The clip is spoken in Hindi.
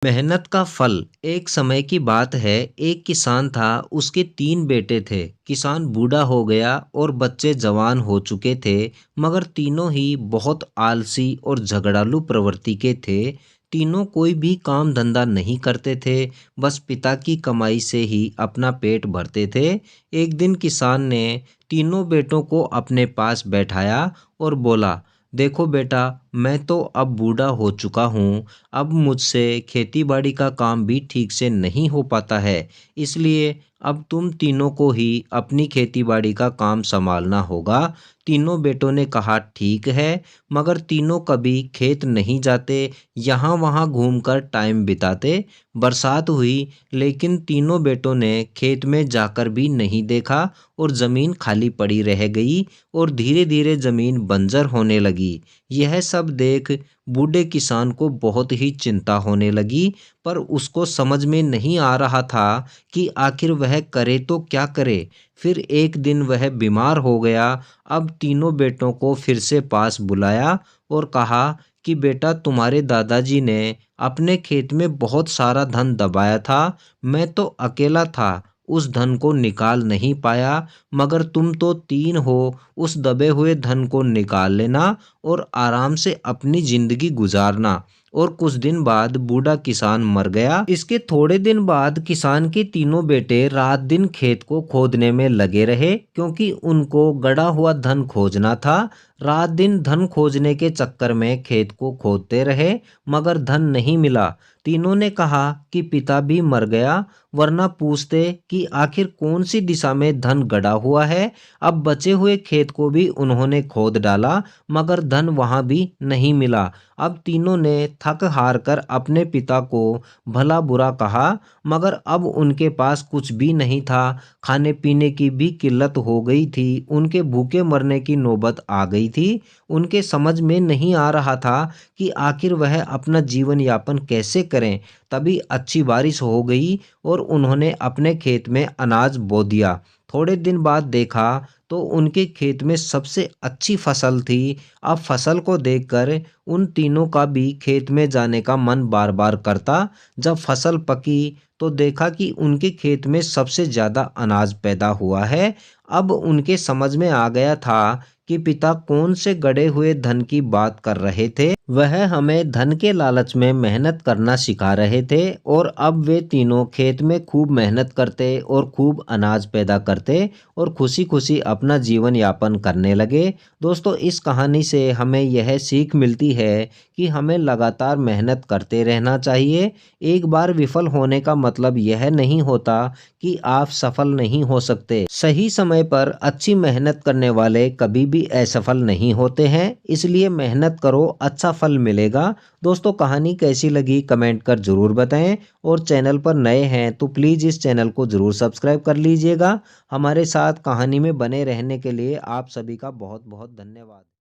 मेहनत का फल। एक समय की बात है, एक किसान था। उसके 3 बेटे थे। किसान बूढ़ा हो गया और बच्चे जवान हो चुके थे, मगर तीनों ही बहुत आलसी और झगड़ालू प्रवृत्ति के थे। तीनों कोई भी काम धंधा नहीं करते थे, बस पिता की कमाई से ही अपना पेट भरते थे। एक दिन किसान ने तीनों बेटों को अपने पास बैठाया और बोला, देखो बेटा, मैं तो अब बूढ़ा हो चुका हूँ। अब मुझसे खेती-बाड़ी का काम भी ठीक से नहीं हो पाता है, इसलिए अब तुम तीनों को ही अपनी खेती-बाड़ी का काम संभालना होगा। तीनों बेटों ने कहा, ठीक है, मगर तीनों कभी खेत नहीं जाते, यहाँ-वहाँ घूमकर टाइम बिताते। बरसात हुई, लेकिन तीनों बेटों ने खेत में जाकर भी नहीं देखा और ज़मीन खाली पड़ी रह गई और धीरे-धीरे ज़मीन बंजर होने लगी। यह सब देख बूढ़े किसान को बहुत ही चिंता होने लगी, पर उसको समझ में नहीं आ रहा था कि आखिर वह करे तो क्या करे। फिर एक दिन वह बीमार हो गया। अब तीनों बेटों को फिर से पास बुलाया और कहा कि बेटा, तुम्हारे दादाजी ने अपने खेत में बहुत सारा धन दबाया था, मैं तो अकेला था, उस धन को निकाल नहीं पाया, मगर तुम तो 3 हो, उस दबे हुए धन को निकाल लेना और आराम से अपनी जिंदगी गुजारना। और कुछ दिन बाद बूढ़ा किसान मर गया। इसके थोड़े दिन बाद किसान के तीनों बेटे रात दिन खेत को खोदने में लगे रहे, क्योंकि उनको गड़ा हुआ धन खोजना था। रात दिन धन खोजने के चक्कर में खेत को खोदते रहे, मगर धन नहीं मिला। तीनों ने कहा कि पिता भी मर गया, वरना पूछते कि आखिर कौन सी दिशा में धन गड़ा हुआ है। अब बचे हुए खेत को भी उन्होंने खोद डाला, मगर धन वहां भी नहीं मिला। अब तीनों ने थक हार कर अपने पिता को भला बुरा कहा, मगर अब उनके पास कुछ भी नहीं था। खाने पीने की भी किल्लत हो गई थी, उनके भूखे मरने की नौबत आ गई थी। उनके समझ में नहीं आ रहा था कि आखिर वह अपना जीवन यापन कैसे करें। तभी अच्छी बारिश हो गई और उन्होंने अपने खेत में अनाज बो दिया। थोड़े दिन बाद देखा तो उनके खेत में सबसे अच्छी फसल थी। अब फसल को देखकर उन तीनों का भी खेत में जाने का मन बार बार करता। जब फसल पकी तो देखा कि उनके खेत में सबसे ज़्यादा अनाज पैदा हुआ है। अब उनके समझ में आ गया था कि पिता कौन से गड़े हुए धन की बात कर रहे थे। वह हमें धन के लालच में मेहनत करना सिखा रहे थे, और अब वे तीनों खेत में खूब मेहनत करते और खूब अनाज पैदा करते और खुशी खुशी अपना जीवन यापन करने लगे। दोस्तों, इस कहानी से हमें यह सीख मिलती है कि हमें लगातार मेहनत करते रहना चाहिए। एक बार विफल होने का मतलब यह नहीं होता कि आप सफल नहीं हो सकते। सही समय पर अच्छी मेहनत करने वाले कभी भी असफल नहीं होते हैं, इसलिए मेहनत करो, अच्छा फल मिलेगा। दोस्तों, कहानी कैसी लगी कमेंट कर ज़रूर बताएं, और चैनल पर नए हैं तो प्लीज़ इस चैनल को ज़रूर सब्सक्राइब कर लीजिएगा। हमारे साथ कहानी में बने रहने के लिए आप सभी का बहुत बहुत धन्यवाद।